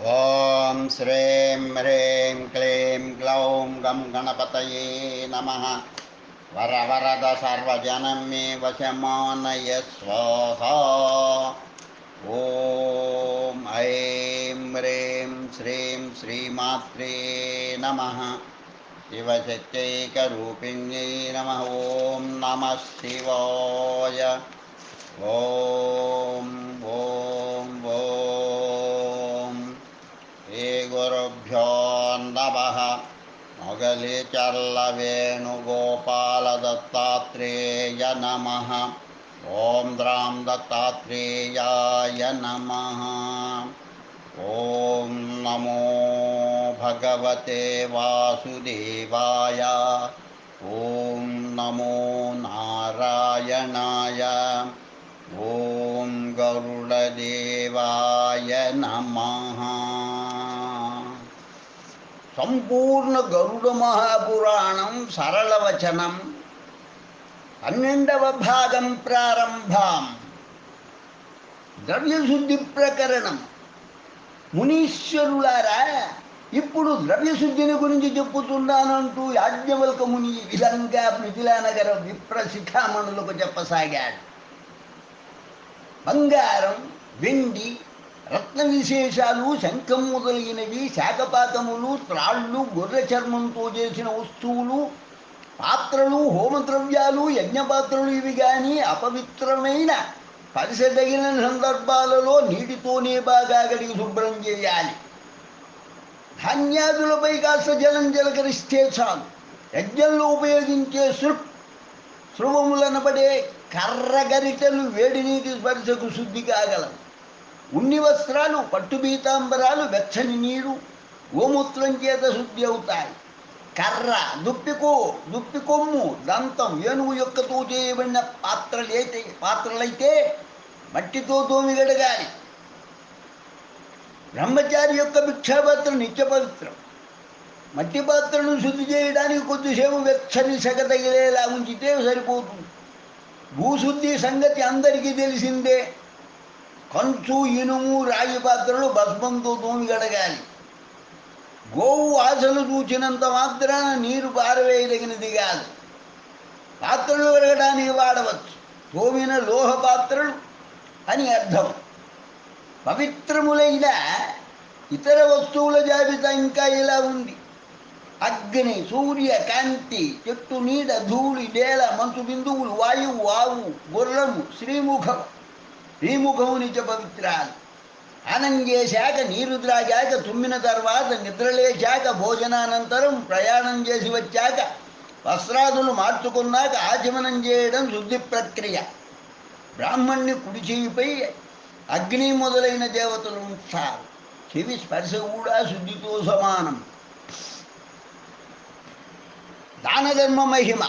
ఓం శ్రీం హ్రీం క్లీం గ్లౌం గం గణపతయే నమః. వరవరద సర్వజనం మే వశమానయ స్వాహా. ఓం ఐం హ్రీం శ్రీం శ్రీమాత్రే నమః. శివశక్తైకరూపిణ్యై నమః. ఓం నమః శివాయ. ఓం ఓం ఓం శ్రీ గురుభ్యో నమః. మొగలి చల్ల వేణుగోపాల దత్తాత్రేయ నమః. ఓం ద్రాం దత్తాత్రేయాయ నమః. ఓం నమో భగవతే వాసుదేవాయ. ఓం నమో నారాయణాయ. ఓం గరుడదేవాయ నమః. సంపూర్ణ గరుడ మహాపురాణం సరళవచనం 12వ భాగం ప్రారంభం. ద్రవ్యశుద్ధి ప్రకరణం. మునీశ్వరులారా, ఇప్పుడు ద్రవ్యశుద్ధిని గురించి చెప్పుతున్నానంటూ యాజ్ఞవల్క ముని ఈ విధంగా మిథిలానగర విప్రశిఖామణులకు చెప్పసాగాడు. బంగారం, వెండి, రత్న విశేషాలు, శంఖం మొదలైనవి, శాకపాకములు, త్రాళ్ళు, గొర్రె చర్మంతో చేసిన వస్తువులు, పాత్రలు, హోమద్రవ్యాలు, యజ్ఞపాత్రలు ఇవి కానీ అపవిత్రమైన పరిసదగిన సందర్భాలలో నీటితోనే బాగా కడిగి శుభ్రం చేయాలి. ధాన్యాదులపై కాస్త జలం జలకరిస్తే చాలు. యజ్ఞంలో ఉపయోగించే స్రువములనబడే కర్రగరిటెలు వేడి నీటి స్పర్శకు శుద్ధి కాగలవు. ఉన్ని వస్త్రాలు, పట్టు పీతాంబరాలు, వెచ్చని నీరు, గోమూత్రం చేత శుద్ధి అవుతాయి. కర్ర, దుప్పి కొమ్ము, దంతం, ఏనుగు యొక్కతో చేయబడిన పాత్రలైతే మట్టితో తోమి గడగాలి. బ్రహ్మచారి యొక్క భిక్షాపాత్ర నిత్య పవిత్రం. మట్టి పాత్రను శుద్ధి చేయడానికి కొద్దిసేపు వెచ్చని సెగ తగిలేలా ఉంచితే సరిపోతుంది. భూశుద్ధి సంగతి అందరికీ తెలిసిందే. కంచు, ఇనుము, రాగి పాత్రలు భస్మంతో తోమి గడగాలి. గోవు వాసన చూచినంత మాత్రాన నీరు పారవేయదగినది కాదు. పాత్రలు కడగడానికి వాడవచ్చు. తోమిన లోహ పాత్రలు అని అర్థం. పవిత్రములైన ఇతర వస్తువుల జాబితా ఇంకా ఇలా ఉంది: అగ్ని, సూర్య కాంతి, చెట్టు నీడ, ధూళి, నేల, మంచు బిందువులు, వాయువు, ఆవు, గుర్రము, శ్రీముఖము నిత్య పవిత్రాలు. స్నానం చేశాక, నీరు త్రాగాక, తుమ్మిన తర్వాత, నిద్రలేశాక, భోజనానంతరం, ప్రయాణం చేసి వచ్చాక, వస్త్రాదులు మార్చుకున్నాక ఆచమనం చేయడం శుద్ధి ప్రక్రియ. బ్రాహ్మణ్ణి కుడి చేయిపై అగ్ని మొదలైన దేవతలు ఉంచారు. చెవి స్పర్శ కూడా శుద్ధితో సమానం. దానధర్మ మహిమ.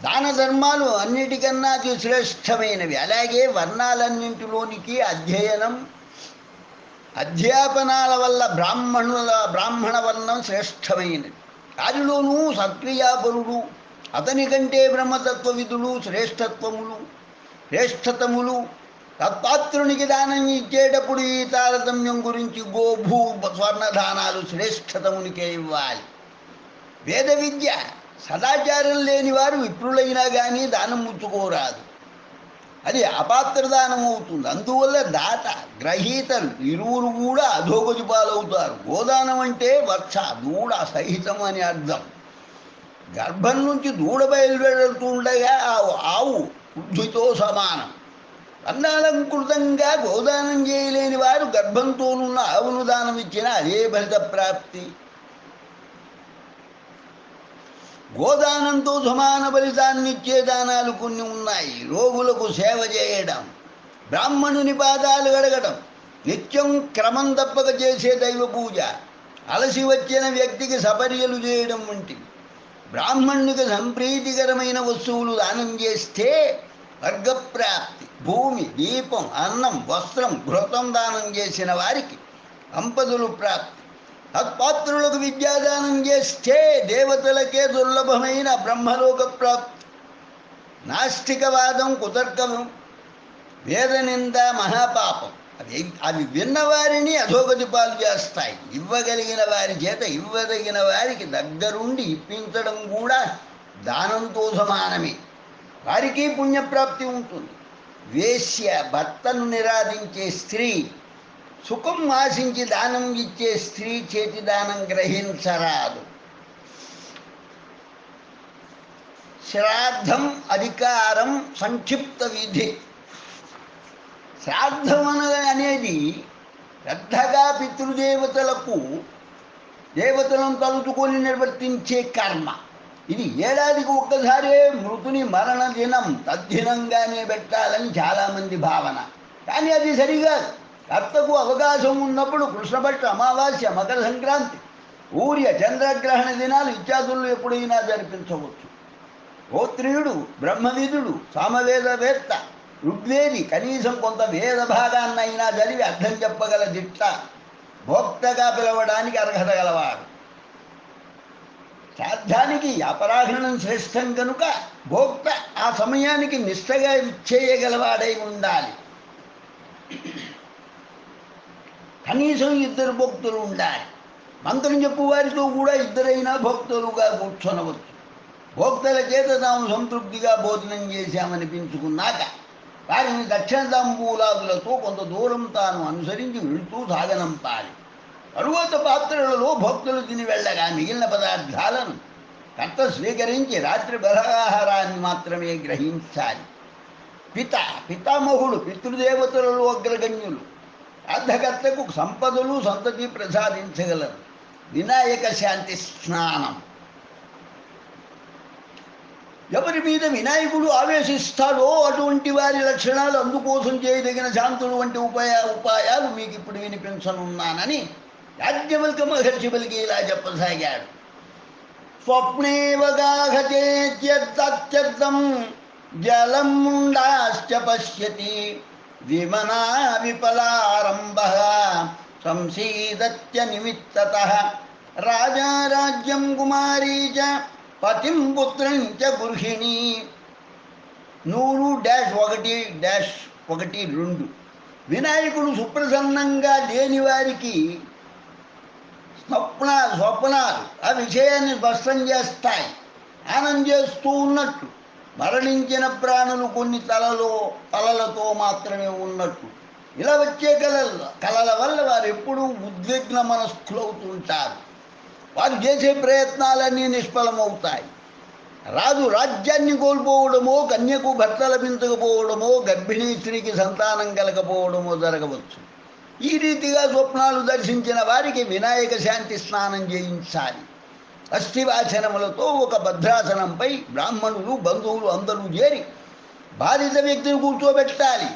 దాన ధర్మాలు అన్నిటికన్నా అతి శ్రేష్టమైనవి. అలాగే వర్ణాలన్నింటిలోనికి అధ్యాపనాల వల్ల బ్రాహ్మణ వర్ణం శ్రేష్టమైనది. వారిలోనూ సత్క్రియాపరుడు, అతని కంటే బ్రహ్మతత్వవిధులు శ్రేష్టతములు. తత్పాత్రునికి దానం ఇచ్చేటప్పుడు ఈ తారతమ్యం గురించి గోభూ స్వర్ణదానాలు శ్రేష్టతమునికే ఇవ్వాలి. వేద విద్య, సదాచారం లేని వారు విప్రులైనా కానీ దానం ముచ్చుకోరాదు. అది అపాత్ర దానం అవుతుంది. అందువల్ల దాత, గ్రహీతలు ఇరువురు కూడా అధోగతి పాలవుతారు. గోదానం అంటే వర్ష, దూడ సహితం అని అర్థం. గర్భం నుంచి దూడ బయలువెడుతుండగా ఆవు వృద్ధితో సమానం. అన్నాలంకృతంగా గోదానం చేయలేని వారు గర్భంతోనున్న ఆవును దానం ఇచ్చినా అదే ఫలిత ప్రాప్తి. గోదానంతో సమాన ఫలితాన్ని ఇచ్చే దానాలు కొన్ని ఉన్నాయి. రోగులకు సేవ చేయడం, బ్రాహ్మణుని పాదాలు గడగడం, నిత్యం క్రమం తప్పక చేసే దైవ పూజ, అలసి వచ్చిన వ్యక్తికి సపర్యలు చేయడం వంటివి. బ్రాహ్మణునికి సంప్రీతికరమైన వస్తువులు దానం చేస్తే వర్గప్రాప్తి. భూమి, దీపం, అన్నం, వస్త్రం, ఘృతం దానం చేసిన వారికి సంపదలు ప్రాప్తి. తత్పాత్రులకు విద్యాదానం చేస్తే దేవతలకే దుర్లభమైన బ్రహ్మలోక ప్రాప్తి. నాస్తికవాదం, కుతర్కం వేదనింద మహాపాపం. అవి విన్నవారిని అధోగతి పాలు చేస్తాయి. ఇవ్వగలిగిన వారి చేత ఇవ్వదగిన వారికి దగ్గరుండి ఇప్పించడం కూడా దానంతో సమానమే. వారికి పుణ్యప్రాప్తి ఉంటుంది. వేశ్య, భర్తను నిరాధించే స్త్రీ, సుఖం ఆశించి దానం ఇచ్చే స్త్రీ చేతి దానం గ్రహించరాదు. శ్రాద్ధం అధికారం సంక్షిప్త విధి. శ్రాద్ధం అనేది శ్రద్ధగా పితృదేవతలకు దేవతలను తలుచుకొని నిర్వర్తించే కర్మ. ఇది ఏడాదికి ఒక్కసారే మృతుని మరణ దినం తద్దినంగానే పెట్టాలని చాలామంది భావన. కానీ అది సరికాదు. కర్తకు అవకాశం ఉన్నప్పుడు కృష్ణపక్ష అమావాస్య, మకర సంక్రాంతి, సూర్య చంద్రగ్రహణ దినాలు ఇత్యాదులు ఎప్పుడైనా జరిపించవచ్చు. గోత్రీయుడు, బ్రహ్మవిధుడు, సామవేదవేత్త, ఋగ్వేది కనీసం కొంత వేద భాగాన్నైనా చదివి అర్థం చెప్పగల దిట్ట భోక్తగా పిలవడానికి అర్హత గలవాడు. శ్రాద్ధానికి అపరాహ్నం శ్రేష్టం కనుక భోక్త ఆ సమయానికి నిష్టగా ఇచ్చేయగలవాడై ఉండాలి. కనీసం 2 భక్తులు ఉండాలి. మంత్రం చెప్పు వారితో కూడా 2 భక్తులుగా కూర్చొనవచ్చు. భోక్తల చేత తాము సంతృప్తిగా భోజనం చేశామనిపించుకున్నాక వారిని దక్షిణ తాంబూలాదులతో కొంత దూరం తాను అనుసరించి వెళుతూ సాగనంపాలి. తరువాత పాత్రలలో భక్తులు తిని వెళ్ళగా మిగిలిన పదార్థాలను కర్త స్వీకరించి రాత్రి బలహారాన్ని మాత్రమే గ్రహించాలి. పితామహుడు పితృదేవతలలో అగ్రగణ్యులు. శ్రాద్ధకర్తకు సంపదలు సంతతి ప్రసాదించగలరు. వినాయక శాంతి స్నానం. ఎవరి మీద వినాయకుడు ఆవేశిస్తాడో అటువంటి వారి లక్షణాలు అందుకోసం చేయదగిన శాంతులు వంటి ఉపాయాలు మీకు ఇప్పుడు వినిపించనున్నానని యాజ్ఞవల్క మహర్షి పలికి ఇలా చెప్పసాగాడు. స్వప్నేవగాహతేత్యర్థం జలం ముండాశ్చ పశ్యతి విమనా విఫలారంభ సంసీదత్య నిమిత్తతః రాజా రాజ్యం కుమారీ చ పతిం పుత్రం చ గృహిణి. 100-1-1-2 వినాయకుడు సుప్రసన్నంగా లేని వారికి స్వప్నాలు ఆ విషయాన్ని స్పష్టం చేస్తాయి. ఆనందం చేస్తూ ఉన్నట్టు, మరణించిన ప్రాణులు కొన్ని తలలతో మాత్రమే ఉన్నట్టు ఇలా వచ్చే కలల వల్ల వారు ఎప్పుడూ ఉద్విగ్న మనస్కులవుతుంటారు. వారు చేసే ప్రయత్నాలన్నీ నిష్ఫలమవుతాయి. రాజు రాజ్యాన్ని కోల్పోవడమో, కన్యకు భర్త లభించకపోవడమో, గర్భిణీ స్త్రీకి సంతానం కలగపోవడమో జరగవచ్చు. ఈ రీతిగా స్వప్నాలు దర్శించిన వారికి వినాయక శాంతి స్నానం చేయించాలి. అస్థివాచనములతో ఒక భద్రాసనంపై బ్రాహ్మణులు, బంధువులు అందరూ చేరి బాధిత వ్యక్తిని కూర్చోబెట్టాలి.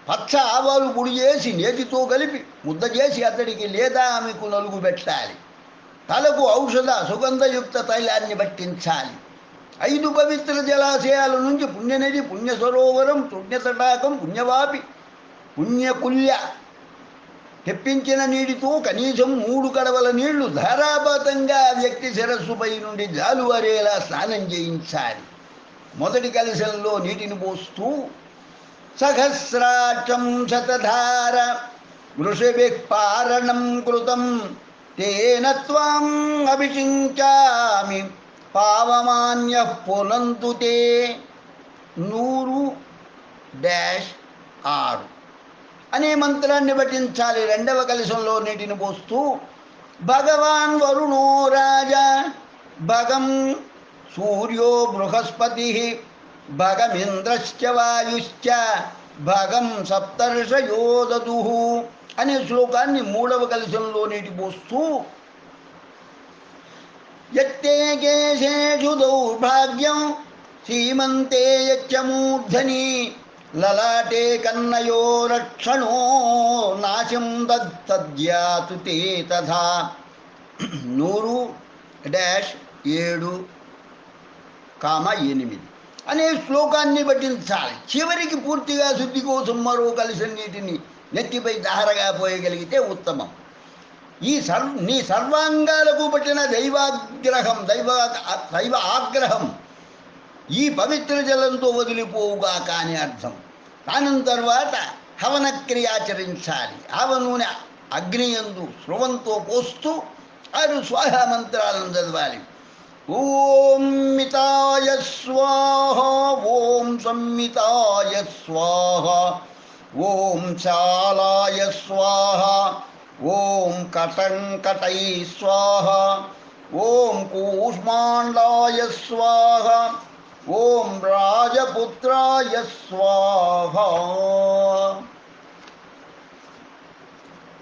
పచ్చ ఆవాలు పొడి చేసి నేతితో కలిపి ముద్ద చేసి అతడికి లేదా ఆమెకు నలుగు పెట్టాలి. తలకు ఔషధ సుగంధయుక్త తైలాన్ని పట్టించాలి. 5 పవిత్ర జలాశయాల నుంచి పుణ్యనది, పుణ్యసరోవరం, పుణ్యతటాకం, పుణ్యవాపి, పుణ్యకుల్య తెప్పించిన నీటితో కనీసం 3 కడవల నీళ్లు ధారాపాతంగా ఆ వ్యక్తి శిరస్సుపై నుండి జాలువారేలా స్నానం చేయించాలి. మొదటి కలశంలో నీటిని పోస్తూ సహస్రాక్షం శతధార వృషభిః పారణం కృతం తేన త్వాం అభిషించామి పావమాన్యః పునంతు తే. 100-6 అనే మంత్రాన్ని పఠించాలి. 2వ కలశంలో నీటిని పోస్తూ భగవాన్ వరుణో రాజా భగం సూర్యో బృహస్పతి భగమింద్రశ్చ వాయుశ్చ భగం సప్తర్షయో దదుః అనే శ్లోకాన్ని 3వ కలశంలో నీటి పోస్తూ యత్తే కేశేషు దౌర్భాగ్యం సీమంతే యచ్చ మూర్ధని లలాటే కన్నయో రక్షణో నాశం తద్యాతు తే తథా. 100-7-8 అనే శ్లోకాన్ని పఠించాలి. చివరికి పూర్తిగా శుద్ధి కోసం మరో కలశం నీటిని నెత్తిపై ధారగా పోయగలిగితే ఉత్తమం. నీ సర్వాంగాలకు పట్టిన దైవ ఆగ్రహం ఈ పవిత్ర జలంతో వదిలిపోవుగా కానీ అర్థం. స్నానం తర్వాత హవనక్రియ ఆచరించాలి. ఆవ నూనె అగ్నియందు స్రవంతో పోస్తూ 6 స్వాహ మంత్రాలను చదవాలి. ఓం మితాయ స్వాహ, ఓం సంమితాయ స్వాహ, ఓం శాలాయ స్వాహ, ఓం కటంకటై స్వాహ, ఓం కూష్మాండాయ స్వాహ, ఓం రాజపుత్రాయ స్వాహ.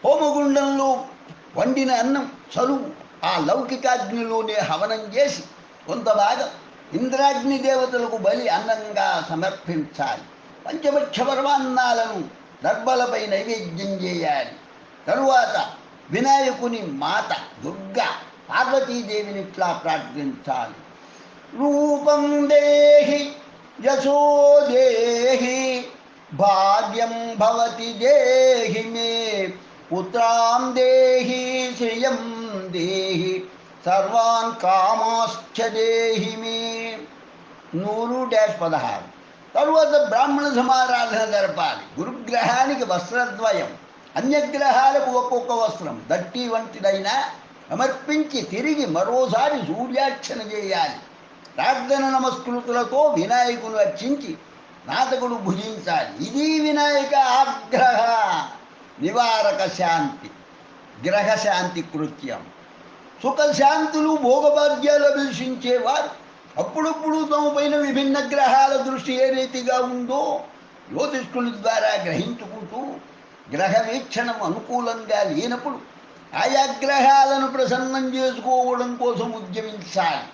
హోమగుండంలో వండిన అన్నం చలువు ఆ లౌకికాగ్నిలోనే హవనం చేసి కొంత భాగం ఇంద్రాగ్ని దేవతలకు బలి అన్నంగా సమర్పించాలి. పంచభక్ష పరమాన్నాలను దర్భలపై నైవేద్యం చేయాలి. తరువాత వినాయకుని మాత దుర్గా పార్వతీదేవిని ఇట్లా ప్రార్థించాలి. రూపం దేహి యశో దేహి, భాగ్యం భవతి దేహి మే, పుత్రాం దేహి శ్రియం దేహి, సర్వాన్ కామాశ్చ దేహి మే. 100-16. తరువాత బ్రాహ్మణ సమారాధన జరపాలి. గురుగ్రహానికి వస్త్రద్వయం, అన్యగ్రహాలకు ఒక్కొక్క వస్త్రం దట్టి వంటిదైనా సమర్పించి తిరిగి మరోసారి సూర్యార్చన చేయాలి. ప్రార్థన నమస్కృతులతో వినాయకుని అర్చించి నాటకుడు భుజించాలి. ఇది వినాయక ఆగ్రహ నివారక శాంతి, గ్రహశాంతి కృత్యం. సుఖశాంతులు భోగభాగ్యాలు అభిలషించేవారు అప్పుడప్పుడు తమ పైన విభిన్న గ్రహాల దృష్టి ఏ రీతిగా ఉందో జ్యోతిష్కుల ద్వారా గ్రహించుకుంటూ గ్రహ వీక్షణం అనుకూలంగా లేనప్పుడు ఆయా గ్రహాలను ప్రసన్నం చేసుకోవడం కోసం ఉద్యమించాలి.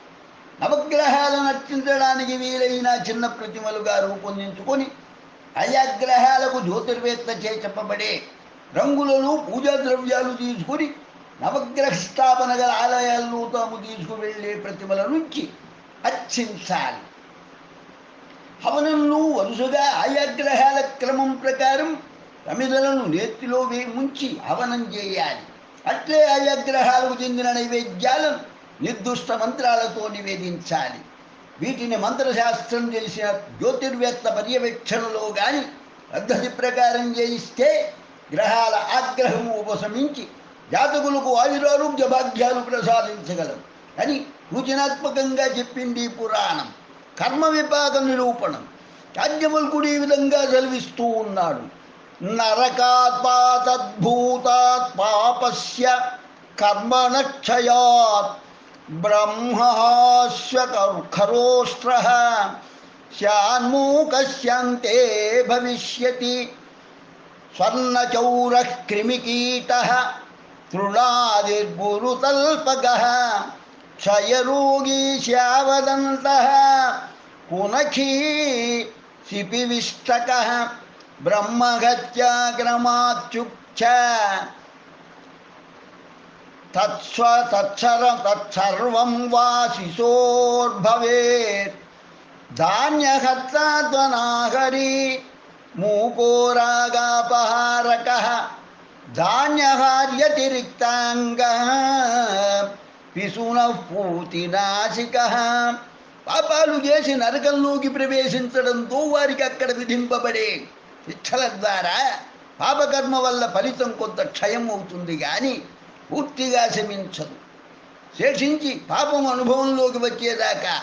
నవగ్రహాలను అర్చించడానికి వీలైన చిన్న ప్రతిమలుగా రూపొందించుకొని ఆయా గ్రహాలకు జ్యోతిర్వేత్తచే చెప్పబడే రంగులను పూజా ద్రవ్యాలు తీసుకుని నవగ్రహ స్థాపన గల ఆలయాల్లో తాము తీసుకువెళ్ళే ప్రతిమల నుంచి అర్చించాలి. హవనంలో వరుసగా ఆయా గ్రహాల క్రమం ప్రకారం ప్రమిదలను నేతిలో ముంచి హవనం చేయాలి. అట్లే ఆయా గ్రహాలకు చెందిన నైవేద్యాలను నిర్దుష్ట మంత్రాలతో నివేదించాలి. వీటిని మంత్రశాస్త్రం తెలిసిన జ్యోతిర్వేత్త పర్యవేక్షణలో కానీ పద్ధతి ప్రకారం చేయిస్తే గ్రహాల ఆగ్రహము ఉపశమించి జాతకులకు ఆయురారోగ్య భాగ్యాలు ప్రసాదించగలవు అని సూచనాత్మకంగా చెప్పింది పురాణం. కర్మ విపాక నిరూపణం. యాజ్ఞవల్కుడు ఈ విధంగా సెలవిస్తూ ఉన్నాడు. నరకాత్ పాతద్భూతాత్ పాపస్య కర్మణక్షయాత్ బ్రహ్మస్య ఖరోష్ట్రః శాన్మూకస్యంతే భవిష్యతి స్వర్ణచౌరః క్రిమికీటః తృణాదిర్గురుతల్పగః క్షయరోగీ శ్యావదంతః పునఖీ శిపివిష్టకః బ్రహ్మహత్యాగ్రమాచ్యుక్చ తత్సర్వం వా శిశోర్భవేత్ ధాన్యహత్తాత్వనాహరి మూకో రాగాపహారకః ధాన్యహార్యతిరిక్తాంగః పిశునః పూతినాశికః. పాపాలు చేసి నరకంలోకి ప్రవేశించడంతో వారికి అక్కడ విధింపబడే శిక్షల ద్వారా పాపకర్మ వల్ల ఫలితం కొంత క్షయం అవుతుంది కానీ పూర్తిగా శమించదు. శేషించి పాపం అనుభవంలోకి వచ్చేదాకా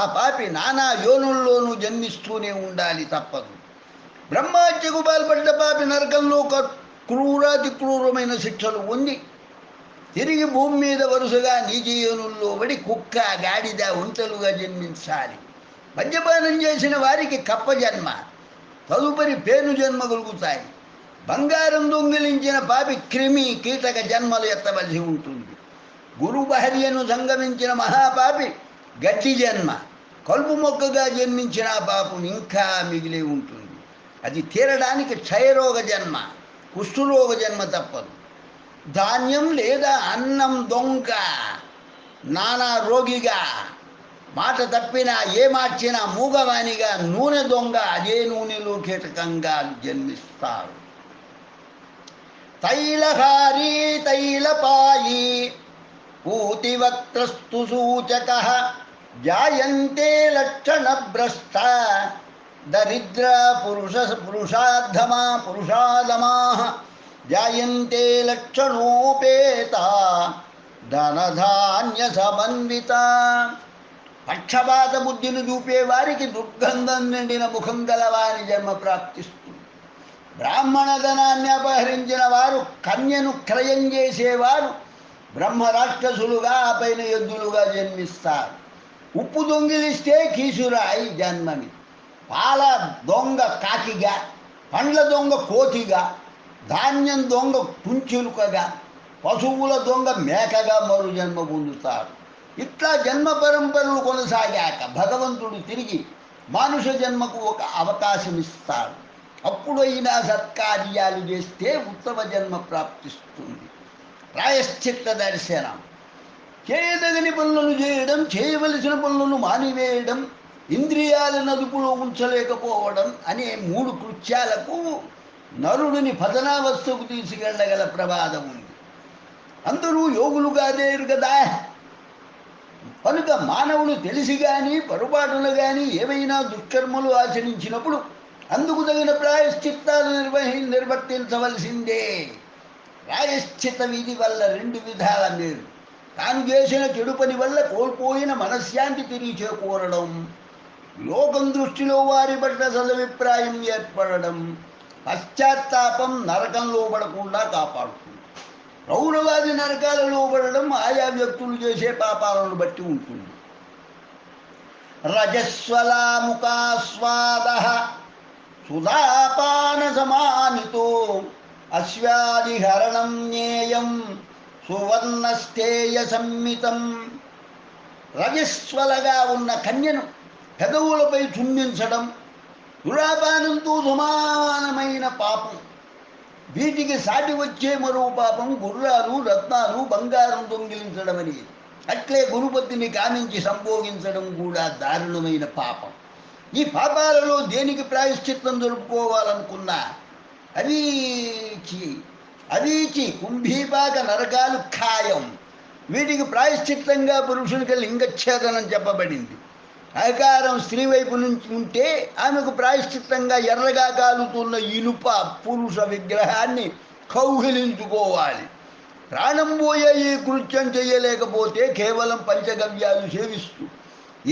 ఆ పాపి నానా యోనుల్లోనూ జన్మిస్తూనే ఉండాలి, తప్పదు. బ్రహ్మహత్యకు పాల్పడ్డ పాపి నరకంలో క్రూరాతి క్రూరమైన శిక్షలు పొంది తిరిగి భూమి మీద వరుసగా నీచ యోనుల్లో పడి కుక్క, గాడిద, ఒంటలుగా జన్మించాలి. మద్యపానం చేసిన వారికి కప్ప జన్మ, తదుపరి పేను జన్మ కలుగుతాయి. బంగారం దొంగిలించిన పాపి క్రిమి, కీటక జన్మలు ఎత్తవలసి ఉంటుంది. గురు భార్యను సంగమించిన మహాపాపి గడ్డి జన్మ, కలుపు మొక్కగా జన్మించిన పాపం ఇంకా మిగిలి ఉంటుంది. అది తీరడానికి క్షయరోగ జన్మ, కుష్ఠరోగ జన్మ తప్పదు. ధాన్యం లేదా అన్నం దొంగ, నానా రోగిగా, మాట తప్పినా ఏ మార్చినా మూగవాణిగా, నూనె దొంగ, అదే నూనెలో కీటకంగా జన్మిస్తారు. తైలహారీ తైలపాయి పూతివక్త్రస్తు సూచకః జాయంతే లక్షణభ్రష్ట దరిద్ర పురుషాధమా జాయంతే లక్షణోపేత ధనధాన్య సమన్విత. పక్షపాత బుద్ధిని చూపే వారికి దుర్గంధం నిండిన ముఖం గలవాని జన్మ ప్రాప్తిస్తుంది. బ్రాహ్మణ ధనాన్ని అపహరించిన వారు, కన్యను క్రయం చేసేవారు బ్రహ్మరాక్షసులుగా, ఆ పైన ఎద్దులుగా జన్మిస్తారు. ఉప్పు దొంగిలిస్తే కీసురాయి జన్మని, పాల దొంగ కాకిగా, పండ్ల దొంగ కోతిగా, ధాన్యం దొంగ కుంచులుకగా, పశువుల దొంగ మేకగా మరు జన్మ పొందుతారు. ఇట్లా జన్మ పరంపరలు కొనసాగాక భగవంతుడు తిరిగి మానుష జన్మకు ఒక అవకాశం ఇస్తాడు. అప్పుడైనా సత్కార్యాలు చేస్తే ఉత్తమ జన్మ ప్రాప్తిస్తుంది. ప్రాయశ్చిత్త దర్శనం. చేయదగని పనులను చేయడం, చేయవలసిన పనులను మానివేయడం, ఇంద్రియాలను అదుపులో ఉంచలేకపోవడం అనే 3 కృత్యాలకు నరుడిని పతనావస్థకు తీసుకెళ్లగల ప్రమాదం ఉంది. అందరూ యోగులుగా లేరు కదా. కనుక మానవుడు తెలిసి కానీ పొరపాటును కానీ ఏవైనా దుష్కర్మలు ఆచరించినప్పుడు అందుకు తగిన ప్రాయశ్చిత్తాలు నిర్వర్తించవలసిందే. ప్రాయశ్చిత విధి వల్ల 2 విధాల మేలు. తాను చేసిన చెడు పని వల్ల కోల్పోయిన మనశ్శాంతి తిరిగి చేకూరడం, లోకం దృష్టిలో వారి పట్ల సదభిప్రాయం ఏర్పడడం, పశ్చాత్తాపం నరకంలో పడకుండా కాపాడుతుంది. రౌరవాది నరకాలలో పడడం ఆయా వ్యక్తులు చేసే పాపాలను బట్టి ఉంటుంది. రజస్వలాముఖాస్వాద సుధాపాన సమానితో అశ్వాదిహరణం జ్ఞేయం సువర్ణస్థేయ సంమితం. రజస్వలగా ఉన్న కన్యను పెదవులపై చుంబించడం దురాపానంతో సమానమైన పాపం. వీటికి సాటి వచ్చే మరో పాపం గుర్రాలు, రత్నాలు, బంగారం దొంగిలించడం అని. అట్లే గురుపతిని కామించి సంభోగించడం కూడా దారుణమైన పాపం. ఈ పాపాలలో దేనికి ప్రాయశ్చిత్తం జరుపుకోవాలనుకున్నా అవీచి కుంభీపాక నరకాలు ఖాయం. వీటికి ప్రాయశ్చిత్తంగా పురుషునికి లింగఛేదనం చెప్పబడింది. ఆకారం స్త్రీ వైపు నుంచి ఉంటే ఆమెకు ప్రాయశ్చిత్తంగా ఎర్రగా కాలుతున్న ఇనుప పురుష విగ్రహాన్ని కౌగిలించుకోవాలి. ప్రాణం పోయే ఈ కృత్యం చేయలేకపోతే కేవలం పంచగవ్యాలు సేవిస్తూ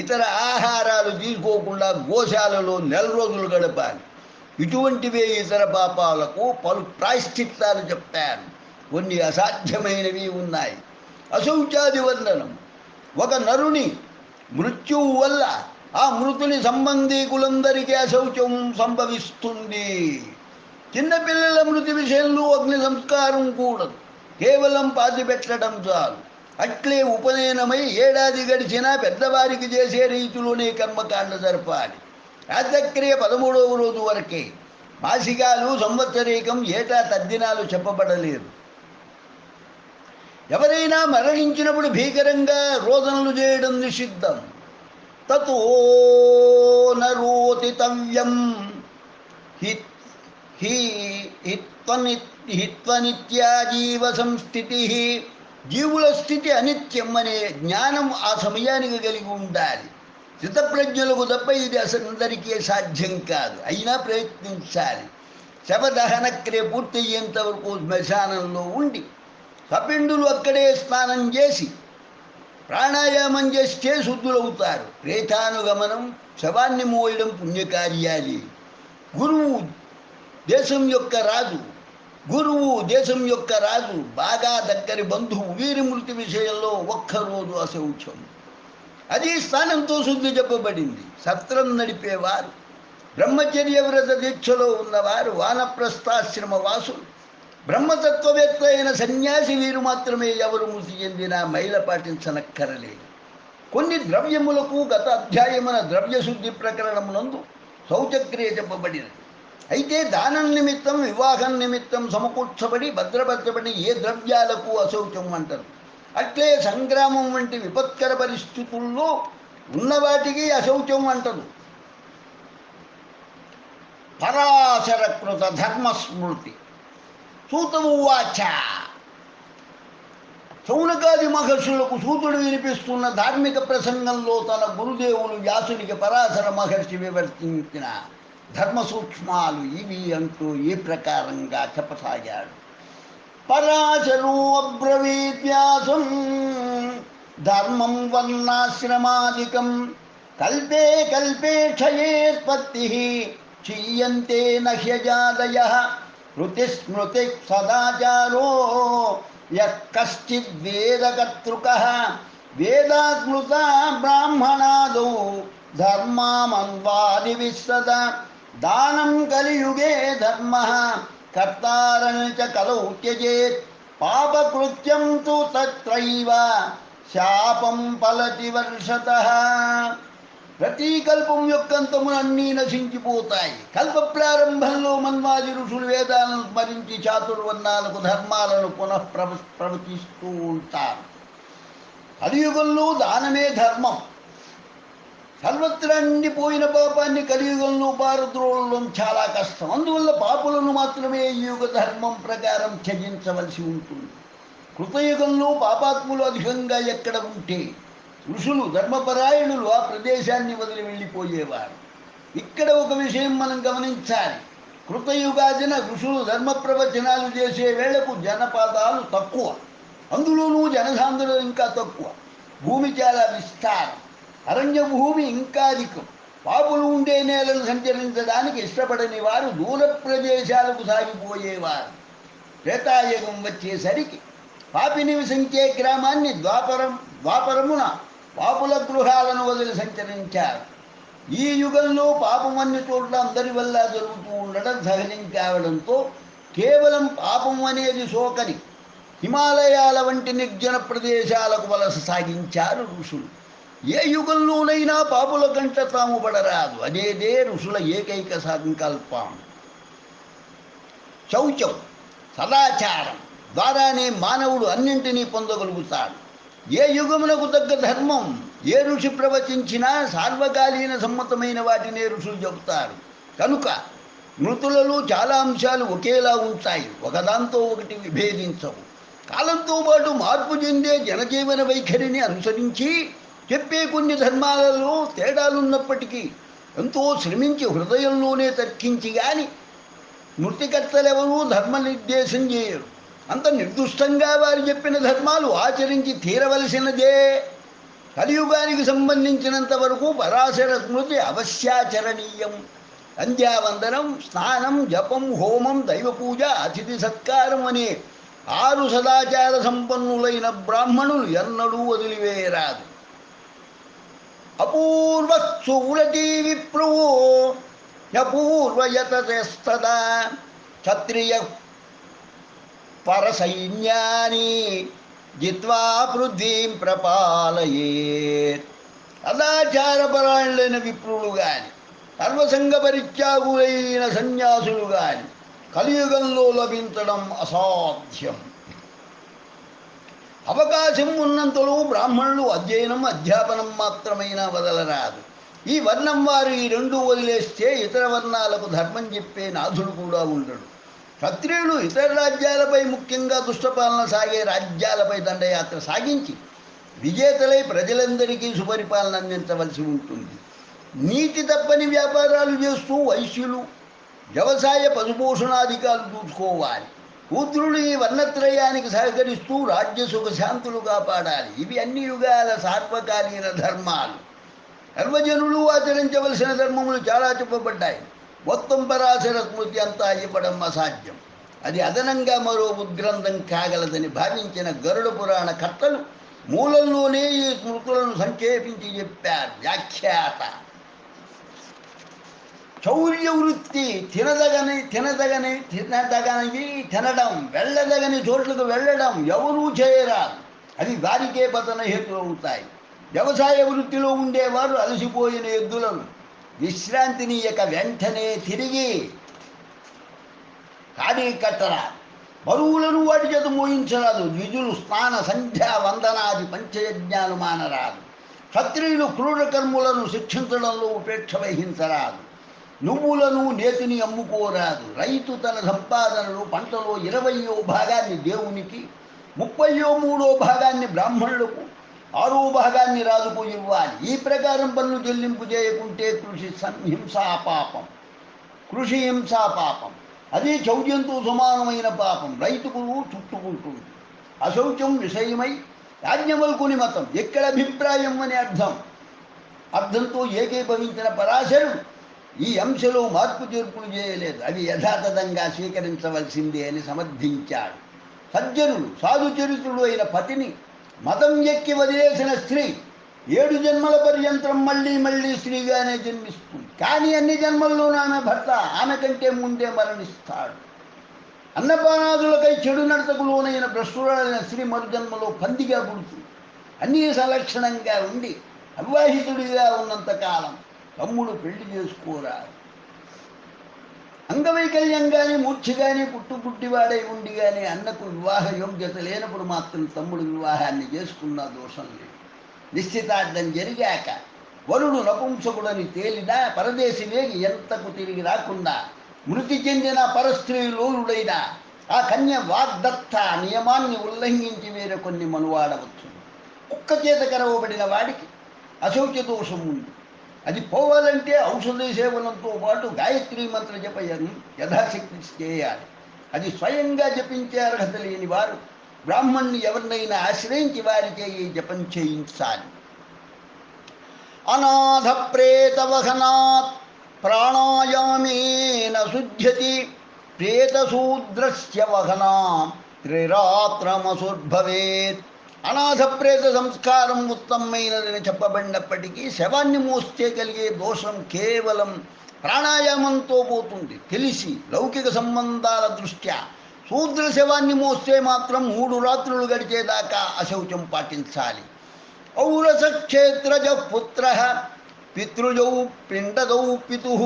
ఇతర ఆహారాలు తీసుకోకుండా గోశాలలో 1 రోజులు గడపాలి. ఇటువంటివే ఇతర పాపాలకు పలు ప్రాయశ్చిత్తాలు చెప్పారు. కొన్ని అసాధ్యమైనవి ఉన్నాయి. అశౌచాది వర్ణనం. ఒక నరుని మృత్యువు వల్ల ఆ మృతుని సంబంధీకులందరికీ అశౌచం సంభవిస్తుంది. చిన్నపిల్లల మృతి విషయంలో అగ్ని సంస్కారం కూడదు, కేవలం పాతిపెట్టడం చాలు. అట్లే ఉపనయనమై 1 ఏడాది గడిచినా పెద్దవారికి చేసే రీతిలోనే కర్మకాండ జరపాలి. రాజక్రియ 13వ రోజు వరకే. మాసికాలు, సంవత్సరీకం, ఏటా తద్దినాలు చెప్పబడలేదు. ఎవరైనా మరణించినప్పుడు భీకరంగా రోదనలు చేయడం నిషిద్ధం. తతో నరోతితవ్యం హిత్వనిత్యాజీవ సంస్థితి. జీవుల స్థితి అనిత్యం అనే జ్ఞానం ఆ సమయానికి కలిగి ఉండాలి. స్థితప్రజ్ఞులకు తప్ప ఇది అందరికీ సాధ్యం కాదు. అయినా ప్రయత్నించాలి. శవదహన క్రియ పూర్తయ్యేంత వరకు శ్మశానంలో ఉండి సపిండులు అక్కడే స్నానం చేసి ప్రాణాయామం చేస్తే శుద్ధులవుతారు. ప్రేతానుగమనం, శవాన్ని మోయడం పుణ్యకార్యాలే. గురువు దేశం యొక్క రాజు, బాగా దగ్గరి బంధువు, వీరి మృతి విషయంలో 1 రోజు అశౌచం. అది స్నానంతో శుద్ధి చెప్పబడింది. సత్రం నడిపేవారు, బ్రహ్మచర్య వ్రత దీక్షలో ఉన్నవారు, వానప్రస్థాశ్రమ వాసులు, బ్రహ్మతత్వవేత్త అయిన సన్యాసి వీరు మాత్రమే ఎవరు మృతి చెందినా మైల పాటించనక్కరలేదు. కొన్ని ద్రవ్యములకు గత అధ్యాయమున ద్రవ్యశుద్ధి ప్రకరణమునందు శౌచక్రియ చెప్పబడినది. అయితే దానం నిమిత్తం, వివాహం నిమిత్తం సమకూర్చబడి భద్రపరచబడి ఏ ద్రవ్యాలకు అశౌచం అంటారు. అట్లే సంగ్రామం వంటి విపత్కర పరిస్థితుల్లో ఉన్నవాటికి అశౌచం అంటదు. పరాశరకృత ధర్మస్మృతి. సూతమువాచ. శౌనకాది మహర్షులకు సూతుడు వినిపిస్తున్న ధార్మిక ప్రసంగంలో తన గురుదేవులు వ్యాసునికి పరాశర మహర్షి వివర్తించిన ధర్మ సూక్ష్మాలు ఇవి అంటూ ఈ ప్రకారంగా చెప్పసాగాడు. పరాశరో అబ్రవీద్వ్యాసం ధర్మం వర్ణాశ్రమాదికం కల్పే కల్పే క్షయేత్పత్తి క్షీయంతే నహ్యజాదయః శ్రుతిస్మృతి సదాచారో యః కశ్చిద్ వేదకర్తృకః వేదాత్మృత బ్రాహ్మణాదౌ ధర్మామన్వాదిభిः సదా దానం కలియుగే ధర్మః కర్తారం చ కలౌ త్యజేత్ పాపకృత్యం తు తత్రైవ శాపం ఫలతి వర్షతః. ప్రతి కల్పం యొక్క అంతములన్నీ నశించిపోతాయి. కల్ప ప్రారంభంలో మన్వాది ఋషులు వేదాలను స్మరించి చాతుర్వర్ణాలకు ధర్మాలను ప్రవచిస్తూ ఉంటారు. కలియుగంలో దానమే ధర్మం. సర్వత్రా నిండిపోయిన పాపాన్ని కలియుగంలో పారద్రోలడం చాలా కష్టం. అందువల్ల పాపులను మాత్రమే ఈ యుగ ధర్మం ప్రకారం త్యజించవలసి ఉంటుంది. కృతయుగంలో పాపాత్ములు అధికంగా ఎక్కడ ఉంటే ఋషులు ధర్మపరాయణులు ఆ ప్రదేశాన్ని వదిలి వెళ్ళిపోయేవారు. ఇక్కడ ఒక విషయం మనం గమనించాలి. కృతయుగాదిన ఋషులు ధర్మ ప్రవచనాలు చేసే వేళకు జనపదాలు తక్కువ, అందులోనూ జనసాంద్రత ఇంకా తక్కువ. భూమి చాలా విస్తారం, అరణ్య భూమి ఇంకా అధికం. పాపులు ఉండే నేలను సంచరించడానికి ఇష్టపడని వారు దూర ప్రదేశాలకు సాగిపోయేవారు. త్రేతాయుగం వచ్చేసరికి పాపి నివసించే గ్రామాన్ని ద్వాపరమున పాపుల గృహాలను వదిలి సంచరించారు. ఈ యుగంలో పాపం అన్ని చోట్ల అందరి వల్ల జరుగుతూ ఉండడం సహజం కావడంతో కేవలం పాపం అనేది సోకని హిమాలయాల వంటి నిర్జన ప్రదేశాలకు వలస సాగించారు ఋషులు. ఏ యుగంలోనైనా పాపుల కంట తాము పడరాదు. అదేదే ఋషుల ఏకైక సంకల్పం. శౌచం, సదాచారం ద్వారానే మానవుడు అన్నింటినీ పొందగలుగుతాడు. ఏ యుగమునకు తగ్గ ధర్మం ఏ ఋషి ప్రవచించినా సార్వకాలీన సమ్మతమైన వాటినే ఋషులు చెబుతారు. కనుక మృతులలో చాలా అంశాలు ఒకేలా ఉంటాయి, ఒకదాంతో ఒకటి విభేదించవు. కాలంతో పాటు మార్పు చెందే జనజీవన వైఖరిని అనుసరించి చెప్పే కొన్ని ధర్మాలలో తేడాలున్నప్పటికీ ఎంతో శ్రమించి హృదయంలోనే తర్కించి కానీ మృతికర్తలెవరూ ధర్మ నిర్దేశం చేయరు. అంత నిర్దుష్టంగా వారు చెప్పిన ధర్మాలు ఆచరించి తీరవలసినదే. కలియుగానికి సంబంధించినంత వరకు పరాశర స్మృతి అవశ్యాచరణీయం. సంధ్యావందనం, స్నానం, జపం, హోమం, దైవపూజ, అతిథి సత్కారం అనే 6 సదాచార సంపన్నులైన బ్రాహ్మణులు ఎన్నడూ వదిలివేయరాదు. అపూర్వ సూరతీ విప్రువో యపూర్వయతస్తదా క్షత్రియ పరసైన్యాని జిత్వా పృథ్వీం ప్రపాలయేత్. సదాచారపరాయణులైన విప్రులు కానీ సర్వసంగ పరిత్యాగులైన సన్యాసులు కానీ కలియుగంలో లభించడం అసాధ్యం. అవకాశం ఉన్నంతలో బ్రాహ్మణులు అధ్యయనం అధ్యాపనం మాత్రమైనా వదలరాదు. ఈ వర్ణం వారు ఈ రెండు వదిలేస్తే ఇతర వర్ణాలకు ధర్మం చెప్పే నాథుడు కూడా ఉండడు. క్షత్రియులు ఇతర రాజ్యాలపై, ముఖ్యంగా దుష్టపాలన సాగే రాజ్యాలపై దండయాత్ర సాగించి విజేతలై ప్రజలందరికీ సుపరిపాలన అందించవలసి ఉంటుంది. నీతి తప్పని వ్యాపారాలు చేస్తూ వైశ్యులు వ్యవసాయ పశుపోషణాధికారులు చూసుకోవాలి. శూద్రులు ఈ వర్ణత్రయానికి సహకరిస్తూ రాజ్య సుఖశాంతులు కాపాడాలి. ఇవి అన్ని యుగాల సార్వకాలీన ధర్మాలు. సర్వజనులు ఆచరించవలసిన ధర్మములు చాలా చెప్పబడ్డాయి. మొత్తం పరాశర స్మృతి అంతా ఇవ్వడం అసాధ్యం. అది అదనంగా మరో ఉద్గ్రంథం కాగలదని భావించిన గరుడ పురాణ కర్తలు మూలంలోనే ఈ స్మృతులను సంక్షేపించి చెప్పారు. వ్యాఖ్యాత చౌర్య వృత్తి తినడం, వెళ్ళదగని చోట్లకు వెళ్ళడం ఎవరూ చేయరాదు. అవి వారికే పతన హేతు అవుతాయి. వ్యవసాయ వృత్తిలో ఉండేవారు అలసిపోయిన ఎద్దులను విశ్రాంతినీయక వెంటనే తిరిగి ఖాళీ కట్టరాదు. బరువులను వాటి చేత మోయించరాదు. ద్విజులు స్నాన సంధ్యా వందనాది పంచయజ్ఞాలు మానరాదు. క్షత్రియులు క్రూర కర్ములను శిక్షించడంలో ఉపేక్ష వహించరాదు. నువ్వులను నేతిని అమ్ముకోరాదు. రైతు తన సంపాదనలు పంటలో 20వ భాగాన్ని దేవునికి, 33వ భాగాన్ని బ్రాహ్మణులకు, 6వ భాగాన్ని రాజుకు ఇవ్వాలి. ఈ ప్రకారం పన్ను చెల్లింపు చేయకుంటే కృషి సంహింసా పాపం. కృషి హింసా పాపం, అది శౌర్యంతో సమానమైన పాపం, రైతుకు చుట్టుకుంటుంది. అశౌచం విషయమై యాజ్ఞవల్కుని మతం, ఎక్కడ అభిప్రాయం అని అర్థంతో ఏకీభవించిన పరాశరుడు ఈ అంశలో మార్పు చేర్పులు చేయలేదు, అవి యథాతథంగా స్వీకరించవలసిందే అని సమర్థించాడు. సజ్జనుడు సాధు చరిత్రుడు అయిన పతిని మతం ఎక్కి వదిలేసిన స్త్రీ 7 జన్మల పర్యంతం మళ్ళీ మళ్ళీ స్త్రీగానే జన్మిస్తుంది. కానీ అన్ని జన్మల్లోనూ ఆమె భర్త ఆమె కంటే ముందే మరణిస్తాడు. అన్నపానాదులకై చెడు నడతకు లోనైన భ్రష్టురాలైన స్త్రీ మరుజన్మలో పందిగా పుడుతుంది. అన్నీ సలక్షణంగా ఉండి అవివాహితుడిగా ఉన్నంతకాలం తమ్ముడు పెళ్లి చేసుకోరాదు. అంగవైకల్యం కానీ మూర్ఛ కానీ పుట్టుబుట్టివాడై ఉండి కానీ అన్నకు వివాహ యోగ్యత లేనప్పుడు మాత్రం తమ్ముడు వివాహాన్ని చేసుకున్న దోషం లేదు. నిశ్చితార్థం జరిగాక వరుడు నపుంసకుడని తేలినా పరదేశి వేగి ఎంతకు తిరిగి రాకుండా మృతి చెందిన పరస్త్రీ లోలుడైన ఆ కన్య వాగ్దత్త నియమాన్ని ఉల్లంఘించి వేరే కొన్ని మనువాడవచ్చు. కుక్క చేత కరవబడిన వాడికి అశౌచ దోషం ఉంది. అది పోవాలంటే ఔషధ సేవనంతో పాటు గాయత్రీ మంత్ర జపయం యథాశక్తి చేయాలి. అది స్వయంగా జపించే అర్హత లేని వారు బ్రాహ్మణ్ణి ఎవరినైనా ఆశ్రయించి వారిచే ఈ జపం చేయించాలి. అనాథ ప్రేతవహనాత్ ప్రాణాయామేన శుద్ధ్యతి ప్రేతశూద్రస్య వహనాం త్రిరాత్రమసుర్భవేత్. అనాథ ప్రేత సంస్కారం ఉత్తమమైనదని చెప్పబడినప్పటికీ శవాన్ని మోస్తే కలిగే దోషం కేవలం ప్రాణాయామంతో పోతుంది. తెలిసి లౌకిక సంబంధాల దృష్ట్యా శూద్ర శవాన్ని మోస్తే మాత్రం 3 రాత్రులు గడిచేదాకా అశౌచం పాటించాలి. ఔరస క్షేత్రజ పుత్ర పితృజౌ పిండదౌ పితుః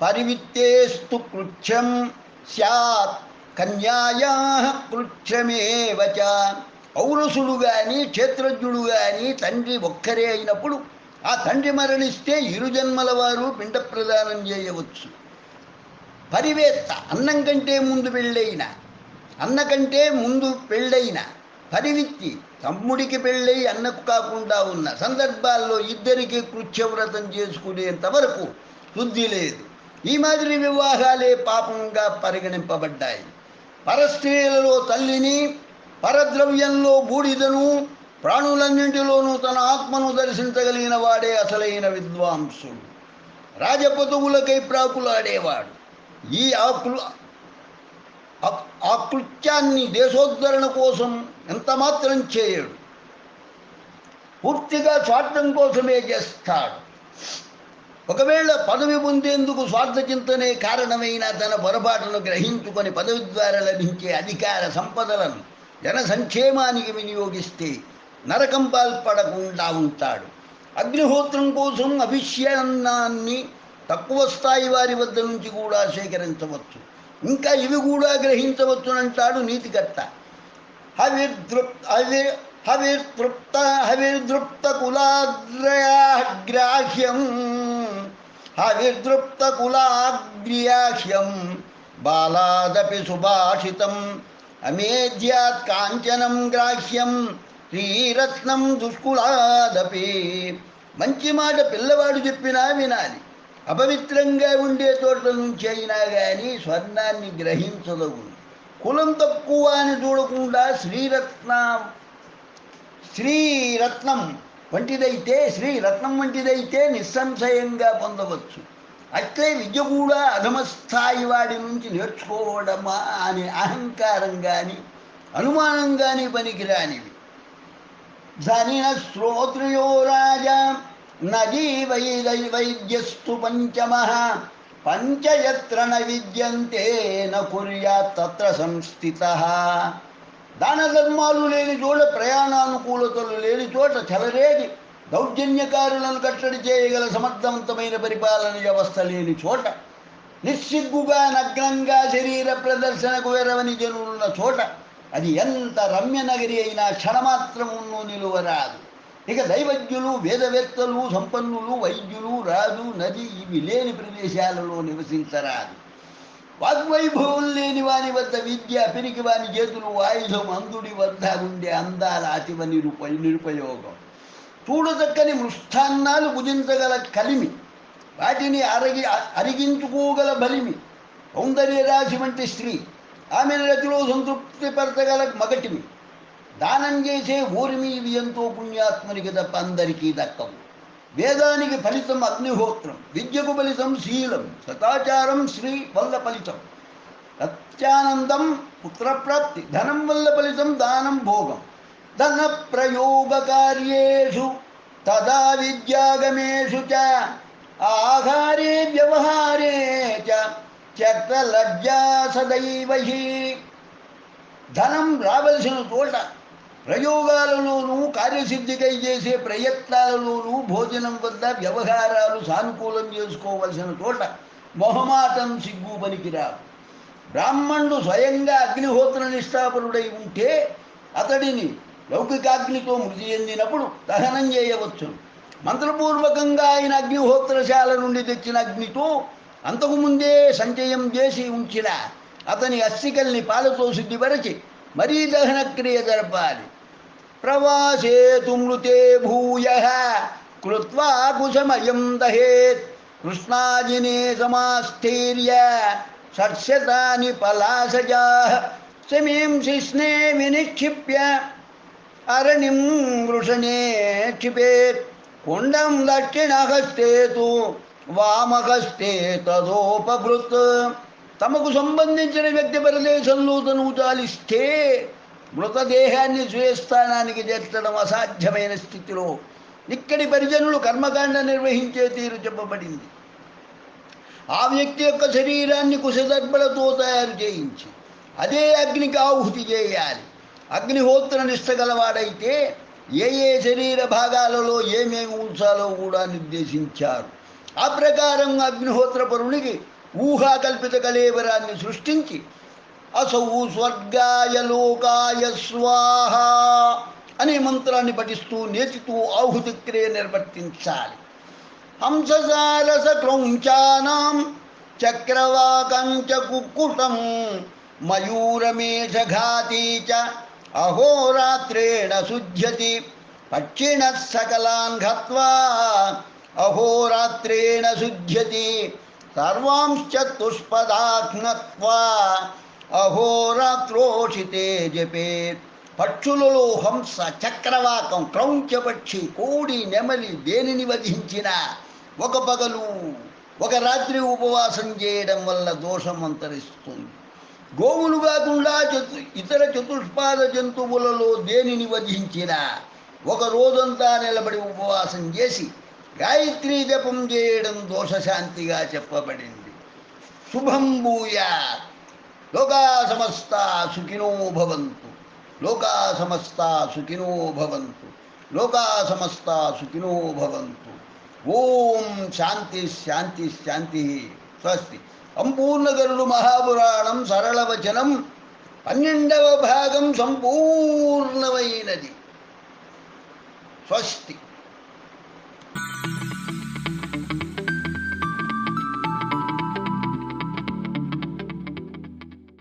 పరివిత్తేస్తు కృచ్ఛ్యం స్యాత్ కన్యాయాః కృచ్ఛ్యమేవ చ. ఔరసుడు కానీ క్షేత్రజ్ఞుడు కానీ తండ్రి ఒక్కరే అయినప్పుడు ఆ తండ్రి మరణిస్తే 2 జన్మల వారు పిండ ప్రదానం చేయవచ్చు. పరివేత్త అన్నం కంటే ముందు పెళ్ళైన, అన్న కంటే ముందు పెళ్ళైన, పరివిత్తి తమ్ముడికి పెళ్ళై అన్నకు కాకుండా ఉన్న సందర్భాల్లో ఇద్దరికి కృత్యవ్రతం చేసుకునేంత వరకు శుద్ధి లేదు. ఈ మాదిరి వివాహాలే పాపంగా పరిగణింపబడ్డాయి. పరస్త్రీలలో తల్లిని, పరద్రవ్యంలో బూడిదను, ప్రాణులన్నింటిలోనూ తన ఆత్మను దర్శించగలిగిన వాడే అసలైన విద్వాంసుడు. రాజపదవులకై ప్రాకులాడేవాడు ఈ ఆకృత్యాన్ని దేశోద్ధరణ కోసం ఎంత మాత్రం చేయడు, పూర్తిగా స్వార్థం కోసమే చేస్తాడు. ఒకవేళ పదవి పొందేందుకు స్వార్థ చింతనే కారణమైన తన పొరపాటును గ్రహించుకొని పదవి ద్వారా లభించే అధికార సంపదలను జన సంక్షేమానికి వినియోగిస్తే నరకం పాల్పడకుండా ఉంటాడు. అగ్నిహోత్రం కోసం అభిష్యాన్నాన్ని తక్కువ స్థాయి వారి వద్ద నుంచి కూడా సేకరించవచ్చు, ఇంకా ఇవి కూడా గ్రహించవచ్చునంటాడు నీతికర్త. హవిర్దృప్త కులాగ్రాహ్యం హవిర్దృప్త కులాగ్ర్యాహ్యం బాలాదపి సుభాషితం అమేధ్యాత్ కాంచనం గ్రాహ్యం శ్రీరత్నం దుష్కులాదపి. మంచి మాట పిల్లవాడు చెప్పినా వినాలి. అపవిత్రంగా ఉండే చోట్ల నుంచి అయినా కానీ స్వర్ణాన్ని గ్రహించదగు. కులం తక్కువ అని చూడకుండా శ్రీరత్నం వంటిదైతే నిస్సంశయంగా పొందవచ్చు. అట్లే విద్య కూడా అధమస్థాయి వాడి నుంచి నేర్చుకోవడమా అని అహంకారం కానీ అనుమానం కానీ పనికిరానివి. ధనిన శ్రోత్రియో రాజా నదీ వైద్యస్తు పంచమః పంచయత్ర న విద్యంతే న కుర్యాత్ తత్ర సంస్థితః. దాన ధర్మాలు లేని చోట, ప్రయాణానుకూలతలు లేని చోట, చెలరేగి దౌర్జన్యకారులను కట్టడి చేయగల సమర్థవంతమైన పరిపాలన వ్యవస్థ లేని చోట, నిస్సిగ్గుగా నగ్నంగా శరీర ప్రదర్శనకు వెరవని జనులున్న చోట అది ఎంత రమ్య నగరి అయినా క్షణమాత్రమును నిలువరాదు. ఇక దైవజ్ఞులు, వేదవేత్తలు, సంపన్నులు, వైద్యులు, రాజు, నది ఇవి లేని ప్రదేశాలలో నివసించరాదు. వాగ్వైభవం లేని వాని వద్ద విద్య, పిరికి వాని చేతులు ఆయుధం, అంధుడి వద్ద ఉండే అందాల అతివ నిరుపయోగం. చూడదక్కని మృష్టాన్నాలు భుజించగల కలిమి, వాటిని అరిగించుకోగల బలిమి, సౌందర్య రాశి వంటి స్త్రీ, ఆమె రతిలో సంతృప్తి పరచగల మగటిమి, దానం చేసే ఊరిమి, ఇవి ఎంతో పుణ్యాత్మునికి తప్ప అందరికీ దక్కవు. వేదానికి ఫలితం అగ్నిహోత్రం, విద్యకు ఫలితం శీలం, సదాచారం శ్రీ వల్ల ఫలితం, సత్యానందం పుత్రప్రాప్తి, ధనం వల్ల ఫలితం దానం భోగం. ధన ప్రయోగ కార్యేషు తదా విద్యాగమేషు చ ఆహారే వ్యవహారే చ చక్రలజ్జా సదైవ హి. ధనం రావలసిన చోట, ప్రయోగాలలోనూ కార్యసిద్ధికై చేసే ప్రయత్నాలలోనూ, భోజనం వద్ద వ్యవహారాలు సానుకూలం చేసుకోవలసిన చోట మొహమాటం సిగ్గు పనికిరాదు. బ్రాహ్మణుడు స్వయంగా అగ్నిహోత్ర నిష్ఠాపరుడై ఉంటే అతడిని లౌకికాగ్నితో మృతి చెందినప్పుడు దహనం చేయవచ్చు. మంత్రపూర్వకంగా ఆయన అగ్నిహోత్రశాల నుండి తెచ్చిన అగ్నితో అంతకుముందే సంచయం చేసి ఉంచిన అతని అస్థికల్ని పాలతో శుద్ధిపరచి మరీ దహనక్రియ జరపాలి. ప్రవాసే తు మృతే భూయ కృత్వా కుశమయం దహేత్ కృష్ణాజినే సమాస్థైర్య షట్శతాని పలాసజా సమీం శిష్ణే వినిక్షిప్య అరణిం వృషణే క్షిపేత్ కుండం దక్షిణహస్తే తు వామహస్తే తదోపభృత్. తమకు సంబంధించిన వ్యక్తి ప్రదేశంలో తను చాలిస్తే మృతదేహాన్ని స్వస్థానానికి చేర్చడం అసాధ్యమైన స్థితిలో ఇక్కడి పరిజనులు కర్మకాండ నిర్వహించే తీరు చెప్పబడింది. ఆ వ్యక్తి యొక్క శరీరాన్ని కుశదర్భలతో తయారు చేయించి అదే అగ్నికి ఆహుతి చేయాలి. అగ్నిహోత్ర నిష్ట గలవాడైతే ఏ ఏ శరీర భాగాలలో ఏమేమి ఉంచాలో కూడా నిర్దేశించారు. ఆ ప్రకారం అగ్నిహోత్ర పరునికి ఊహాకల్పిత కళేబరాన్ని సృష్టించి అసౌ స్వర్గాయ లోకాయ స్వాహ అనే మంత్రాన్ని పఠిస్తూ నేతితో ఆహుతి క్రియ నిర్వర్తించాలి. హంససారస క్రౌంచానాం చక్రవాకంచ కుక్కుటం మయూరమేషఘాతీ చ అహోరాత్రేణ శుధ్యతి పక్షిణః సకలాన్ ఘత్వా అహోరాత్రేణ శుధ్యతి సర్వాంశ్చతుష్పదాఘ్నత్వా అహోరాత్రోషితే జపేత్. పక్షులలో హంస, చక్రవాకం, క్రౌంచపక్షి, కోడి, నెమలి దేనిని వధించినా ఒక పగలు ఒక రాత్రి ఉపవాసం చేయడం వల్ల దోషం అంతరిస్తుంది. గోవులు కాకుండా ఇతర చతుష్పాద జంతువులలో దేనిని వధించినా ఒక రోజంతా నిలబడి ఉపవాసం చేసి గాయత్రీ జపం చేయడం దోషశాంతిగా చెప్పబడింది. శుభం భూయాత్. లోకా సమస్తా సుఖినో భవంతు. లోకా సమస్తా సుఖినో భవంతు. లోకా సమస్తా సుఖినో భవంతు. ఓం శాంతి శాంతి శాంతి. స్వస్తి. సంపూర్ణ గరుడు మహాపురాణం సరళవచనం 12వ భాగం సంపూర్ణమైనది. స్వస్తి.